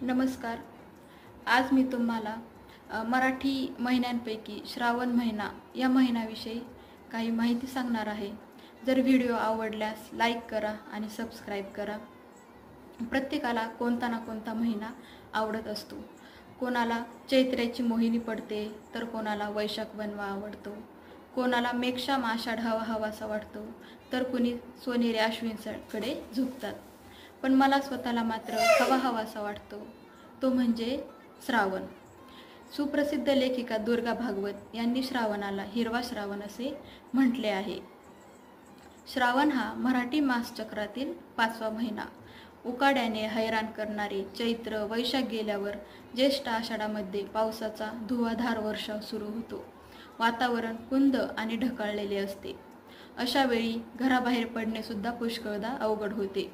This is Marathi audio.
नमस्कार. आज मी तुम्हाला मराठी महिन्यांपैकी श्रावण महिना या महिन्याविषयी काही माहिती सांगणार आहे. जर व्हिडिओ आवडल्यास लाईक करा आणि सबस्क्राईब करा. प्रत्येकाला कोणता ना कोणता महिना आवडत असतो. कोणाला चैत्र्याची मोहिनी पडते, तर कोणाला वैशाख बनवा आवडतो, कोणाला मेघश्याम आषाढ हवासा वाटतो, तर कुणी सोनेरी अश्विनकडे झुकतात. पण मला स्वतःला मात्र हवासा वाटतो, तो म्हणजे श्रावण. सुप्रसिद्ध लेखिका दुर्गा भागवत यांनी श्रावणाला हिरवा श्रावण असे म्हटले आहे. श्रावण हा मराठी मासचक्रातील 5वा महिना. उकाड्याने हैराण करणारे चैत्र वैशाख गेल्यावर ज्येष्ठ आषाढामध्ये पावसाचा धुवाधार वर्षाव सुरू होतो. वातावरण कुंद आणि ढकळलेले असते. अशा वेळी घराबाहेर पडणे सुद्धा पुष्कळदा अवघड होते.